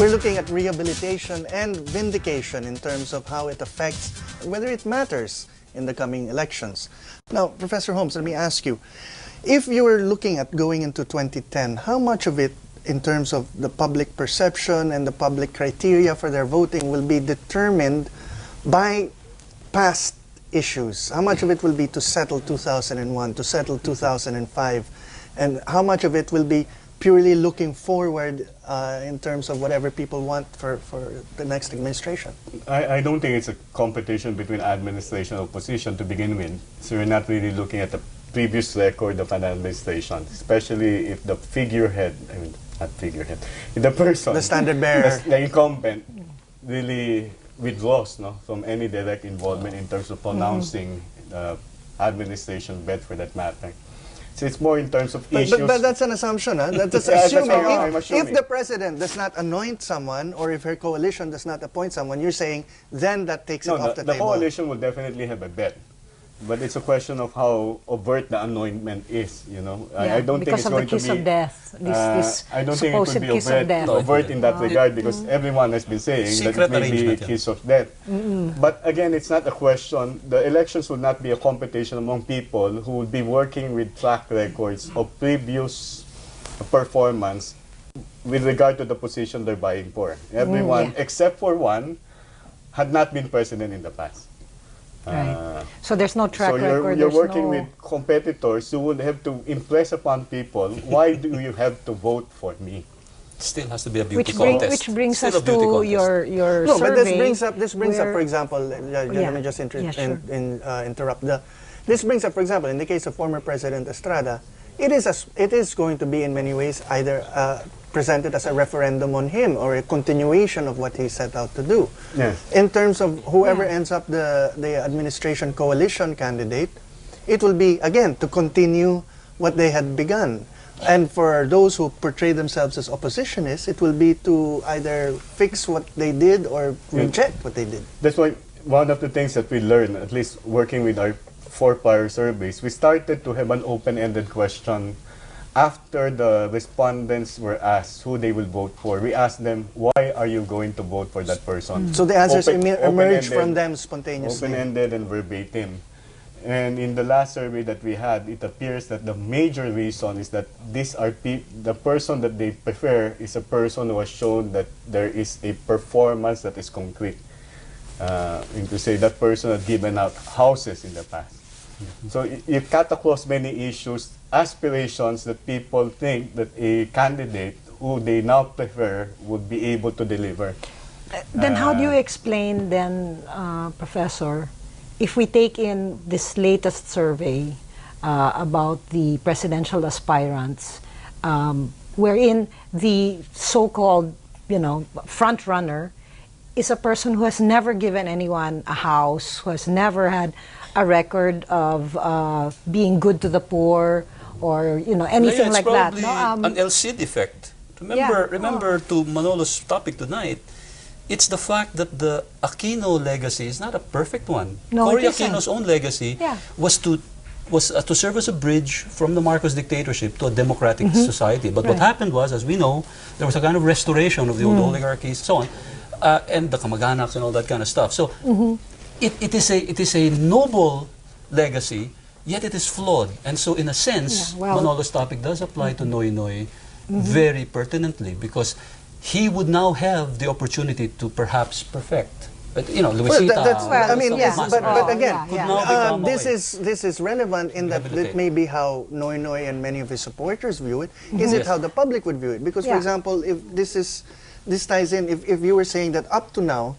We're looking at rehabilitation and vindication in terms of how it affects, whether it matters in the coming elections. Now, Professor Holmes, let me ask you, if you were looking at going into 2010, how much of it, in terms of the public perception and the public criteria for their voting, will be determined by past issues? How much of it will be to settle 2001, to settle 2005, and how much of it will be purely looking forward in terms of whatever people want for the next administration? I don't think it's a competition between administration and opposition to begin with. So you're not really looking at the previous record of an administration, especially if the figurehead, I mean, not figurehead, if the person, the standard bearer, the incumbent, really withdraws from any direct involvement in terms of pronouncing administration bed for that matter. So it's more in terms of issues. But that's an assumption, huh? That's assuming. If the president does not anoint someone, or if her coalition does not appoint someone, you're saying then that takes it off the table. The coalition will definitely have a bet. But it's a question of how overt the anointment is, you know. Yeah, I don't think it's going to be... Because of the kiss of death. This I don't think it would be overt in that regard, because everyone has been saying that it may be a kiss of death. But again, it's not a question. The elections would not be a competition among people who would be working with track records of previous performance with regard to the position they're vying for. Everyone, except for one, had not been president in the past. Right. So there's no track record. You're working with competitors who would have to impress upon people, why do you have to vote for me? Still has to be a beauty contest. Which brings us to your no, survey. But this brings up, for example, let me just interrupt. This brings up, for example, in the case of former President Estrada, it is going to be in many ways either presented as a referendum on him or a continuation of what he set out to do. Yes. In terms of whoever ends up the administration coalition candidate, it will be, again, to continue what they had begun. And for those who portray themselves as oppositionists, it will be to either fix what they did or reject what they did. That's why one of the things that we learned, at least working with our 4 prior surveys, we started to have an open-ended question. After the respondents were asked who they will vote for, we asked them, why are you going to vote for that person? So the answers emerged from them spontaneously. Open-ended and verbatim. And in the last survey that we had, it appears that the major reason is that the person that they prefer is a person who has shown that there is a performance that is concrete. And to say that person had given out houses in the past. So you cut across many issues, aspirations that people think that a candidate who they now prefer would be able to deliver. Then how do you explain then, Professor, if we take in this latest survey about the presidential aspirants, wherein the so-called, front runner is a person who has never given anyone a house, who has never had a record of being good to the poor, or anything like that. It's probably an LC defect. Remember to Manolo's topic tonight, it's the fact that the Aquino legacy is not a perfect one. No, Cory Aquino's own legacy was to serve as a bridge from the Marcos dictatorship to a democratic society. But what happened was, as we know, there was a kind of restoration of the old oligarchies, so on, and the kamag-anaks and all that kind of stuff. So it is a noble legacy, yet it is flawed. And so in a sense, Manolo's topic does apply to Noy Noy very pertinently, because he would now have the opportunity to perhaps perfect. But Luisita, but again, this is relevant in that may be how Noy Noy and many of his supporters view it. Is it how the public would view it? Because, for example, if this ties in, if you were saying that up to now,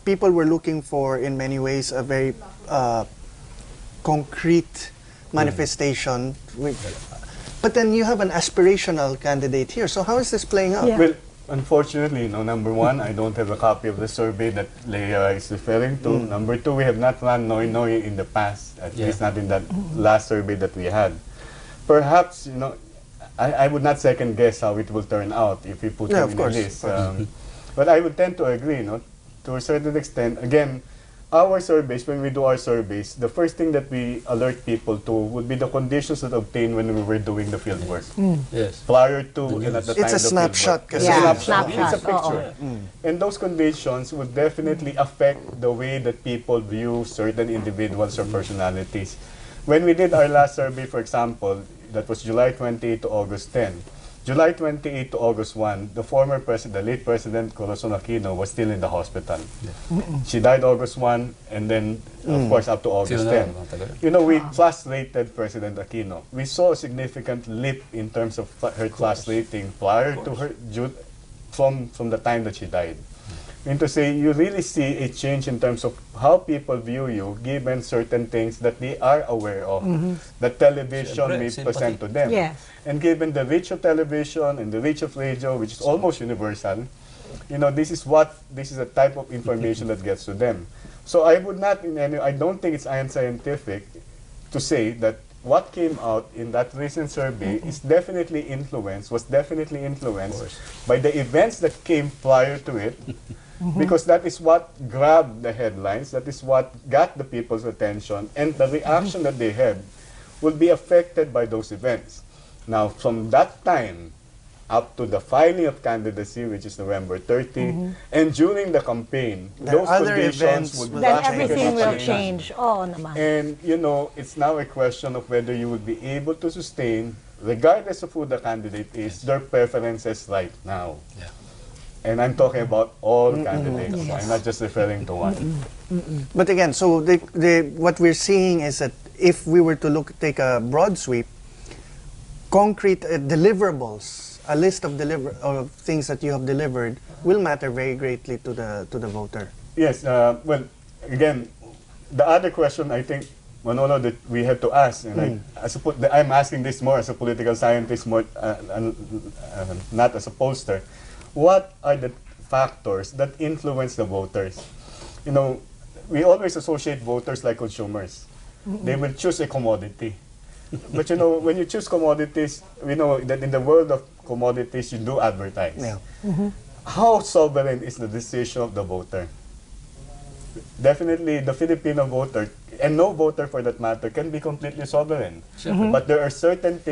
people were looking for, in many ways, a very concrete manifestation. But then you have an aspirational candidate here. So how is this playing out? Well, unfortunately, number one, I don't have a copy of the survey that Leah is referring to. Number two, we have not run Noy Noy in the past, at least not in that last survey that we had. Perhaps, I would not second guess how it will turn out if we put him in the list. But I would tend to agree, to a certain extent. Again, our surveys, when we do our surveys, the first thing that we alert people to would be the conditions that obtained when we were doing the field work. Yes. Prior to and at the time It's a the snapshot. field work. It's Yeah, a snapshot. snapshot. It's a picture. And those conditions would definitely affect the way that people view certain individuals or personalities. When we did our last survey, for example, that was July 28 to August 10. July 28 to August 1, the former president, the late President Corazon Aquino, was still in the hospital. She died August 1, and then, of course, up to August 10. You know, we class rated President Aquino. We saw a significant leap in terms of her class rating prior to her, from the time that she died. I mean to say, you really see a change in terms of how people view you, given certain things that they are aware of, that television may present to them. Yes. And given the reach of television and the reach of radio, which is almost universal, you know, this is a type of information that gets to them. So I would not, I don't think it's unscientific to say that what came out in that recent survey was definitely influenced by the events that came prior to it, because that is what grabbed the headlines, that is what got the people's attention, and the reaction that they had will be affected by those events. Now, from that time up to the filing of candidacy, which is November 30, and during the campaign, those other conditions events would will Then change. everything will change. Oh, naman. And, you know, it's now a question of whether you will be able to sustain, regardless of who the candidate is, their preferences right now. Yeah. And I'm talking about all candidates. I'm not just referring to one. But again, so what we're seeing is that if we were to take a broad sweep, concrete deliverables, a list of things that you have delivered will matter very greatly to the voter. Yes. Well, again, the other question I think, Manolo, that we have to ask, and I'm asking this more as a political scientist, more not as a pollster. What are the factors that influence the voters? You know, we always associate voters like consumers. They will choose a commodity. But you know, when you choose commodities, we know that in the world of commodities, you do advertise. Yeah. How sovereign is the decision of the voter? Definitely, the Filipino voter, and no voter for that matter, can be completely sovereign. But there are certain things